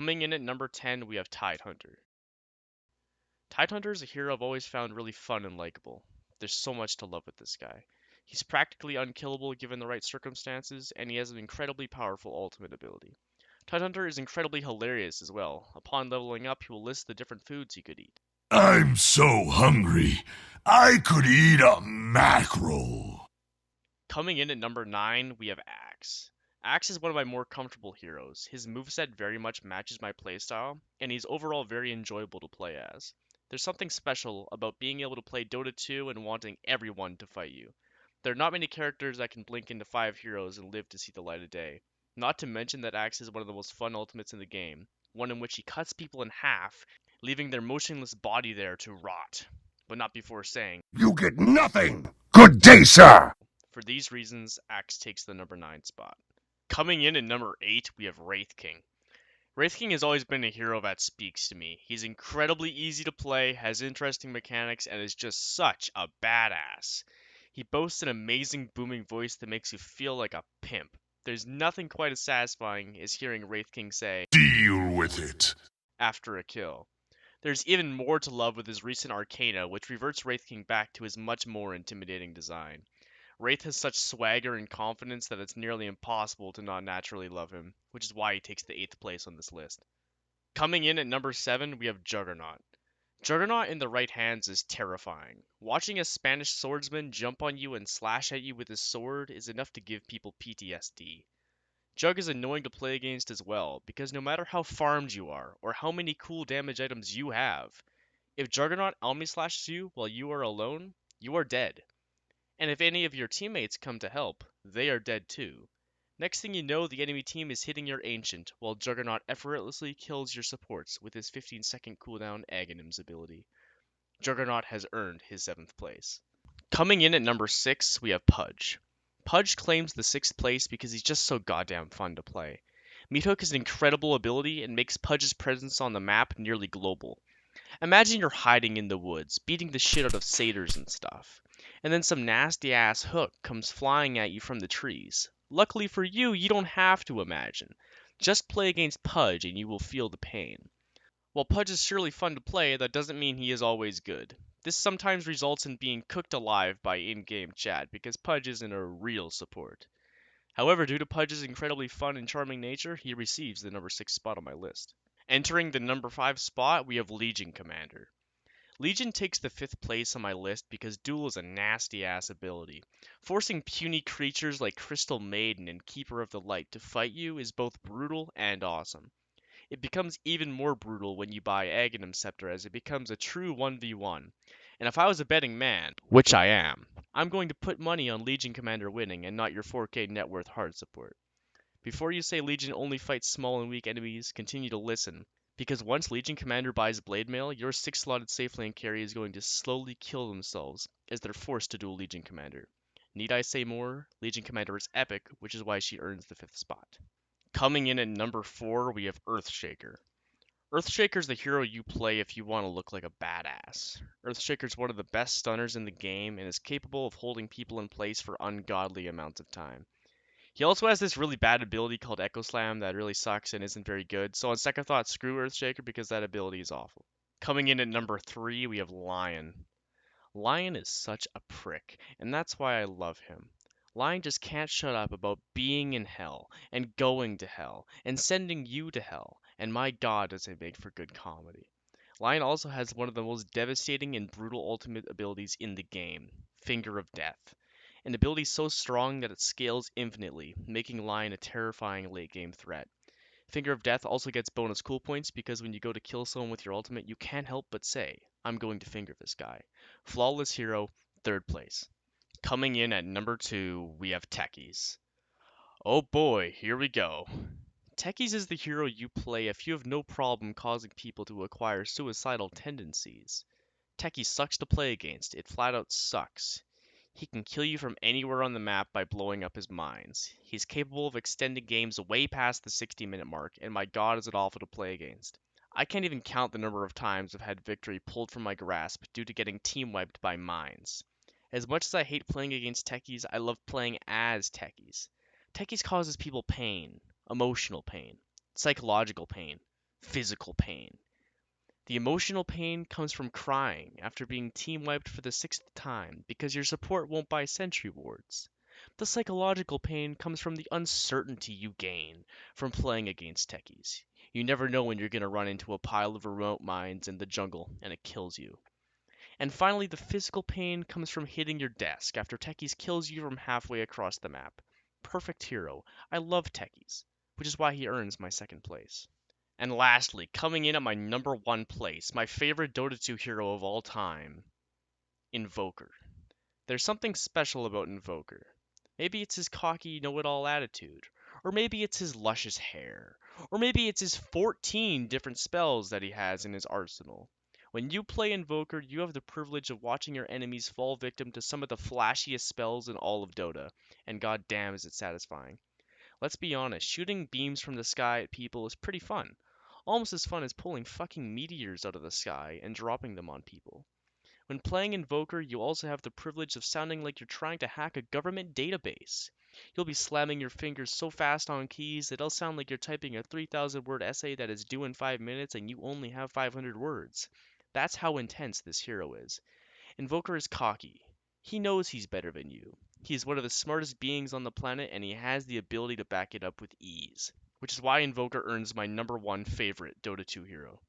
Coming in at number 10, we have Tidehunter. Tidehunter is a hero I've always found really fun and likable. There's so much to love with this guy. He's practically unkillable given the right circumstances, and he has an incredibly powerful ultimate ability. Tidehunter is incredibly hilarious as well. Upon leveling up, he will list the different foods he could eat. I'm so hungry. I could eat a mackerel. Coming in at number 9, we have Axe. Axe is one of my more comfortable heroes. His moveset very much matches my playstyle, and he's overall very enjoyable to play as. There's something special about being able to play Dota 2 and wanting everyone to fight you. There are not many characters that can blink into 5 heroes and live to see the light of day. Not to mention that Axe is one of the most fun ultimates in the game, one in which he cuts people in half, leaving their motionless body there to rot, but not before saying, You get nothing. Good day, sir. For these reasons, Axe takes the number 9 spot. Coming in at number 8, we have Wraith King. Wraith King has always been a hero that speaks to me. He's incredibly easy to play, has interesting mechanics, and is just such a badass. He boasts an amazing booming voice that makes you feel like a pimp. There's nothing quite as satisfying as hearing Wraith King say, Deal with it. after a kill. There's even more to love with his recent Arcana, which reverts Wraith King back to his much more intimidating design. Wraith has such swagger and confidence that it's nearly impossible to not naturally love him, which is why he takes the 8th place on this list. Coming in at number 7, we have Juggernaut. Juggernaut in the right hands is terrifying. Watching a Spanish swordsman jump on you and slash at you with his sword is enough to give people PTSD. Jug is annoying to play against as well, because no matter how farmed you are, or how many cool damage items you have, if Juggernaut Almi slashes you while you are alone, you are dead. And if any of your teammates come to help, they are dead too. Next thing you know, the enemy team is hitting your Ancient, while Juggernaut effortlessly kills your supports with his 15-second cooldown Aghanims ability. Juggernaut has earned his 7th place. Coming in at number 6, we have Pudge. Pudge claims the 6th place because he's just so goddamn fun to play. Meathook is an incredible ability and makes Pudge's presence on the map nearly global. Imagine you're hiding in the woods, beating the shit out of satyrs and stuff, and then some nasty ass hook comes flying at you from the trees. Luckily for you, you don't have to imagine. Just play against Pudge and you will feel the pain. While Pudge is surely fun to play, that doesn't mean he is always good. This sometimes results in being cooked alive by in-game chat because Pudge isn't a real support. However, due to Pudge's incredibly fun and charming nature, he receives the number 6 spot on my list. Entering the number 5 spot, we have Legion Commander. Legion takes the 5th place on my list because Duel is a nasty ass ability. Forcing puny creatures like Crystal Maiden and Keeper of the Light to fight you is both brutal and awesome. It becomes even more brutal when you buy Aghanim Scepter as it becomes a true 1v1. And if I was a betting man, which I am, I'm going to put money on Legion Commander winning and not your 4K net worth hard support. Before you say Legion only fights small and weak enemies, continue to listen. Because once Legion Commander buys Blade Mail, your 6-slotted safe lane carry is going to slowly kill themselves as they're forced to duel Legion Commander. Need I say more? Legion Commander is epic, which is why she earns the 5th spot. Coming in at number 4, we have Earthshaker. Earthshaker is the hero you play if you want to look like a badass. Earthshaker is one of the best stunners in the game and is capable of holding people in place for ungodly amounts of time. He also has this really bad ability called Echo Slam that really sucks and isn't very good, so on second thought, screw Earthshaker because that ability is awful. Coming in at number 3, we have Lion. Lion is such a prick, and that's why I love him. Lion just can't shut up about being in hell, and going to hell, and sending you to hell, and my god does it make for good comedy. Lion also has one of the most devastating and brutal ultimate abilities in the game, Finger of Death. An ability so strong that it scales infinitely, making Lion a terrifying late game threat. Finger of Death also gets bonus cool points because when you go to kill someone with your ultimate, you can't help but say, I'm going to finger this guy. Flawless hero, 3rd place. Coming in at number 2, we have Techies. Oh boy, here we go. Techies is the hero you play if you have no problem causing people to acquire suicidal tendencies. Techies sucks to play against, it flat out sucks. He can kill you from anywhere on the map by blowing up his mines. He's capable of extending games way past the 60-minute mark, and my god is it awful to play against. I can't even count the number of times I've had victory pulled from my grasp due to getting team wiped by mines. As much as I hate playing against Techies, I love playing as Techies. Techies causes people pain, emotional pain, psychological pain, physical pain. The emotional pain comes from crying after being team wiped for the sixth time because your support won't buy sentry wards. The psychological pain comes from the uncertainty you gain from playing against techies. You never know when you're going to run into a pile of remote mines in the jungle and it kills you. And finally, the physical pain comes from hitting your desk after Techies kills you from halfway across the map. Perfect hero. I love Techies, which is why he earns my second place. And lastly, coming in at my number one place, my favorite Dota 2 hero of all time, Invoker. There's something special about Invoker. Maybe it's his cocky, know it all attitude. Or maybe it's his luscious hair. Or maybe it's his 14 different spells that he has in his arsenal. When you play Invoker, you have the privilege of watching your enemies fall victim to some of the flashiest spells in all of Dota, and goddamn is it satisfying. Let's be honest, shooting beams from the sky at people is pretty fun. Almost as fun as pulling fucking meteors out of the sky and dropping them on people. When playing Invoker, you also have the privilege of sounding like you're trying to hack a government database. You'll be slamming your fingers so fast on keys that it'll sound like you're typing a 3,000 word essay that is due in 5 minutes and you only have 500 words. That's how intense this hero is. Invoker is cocky. He knows he's better than you. He is one of the smartest beings on the planet and he has the ability to back it up with ease. Which is why Invoker earns my number one favorite Dota 2 hero.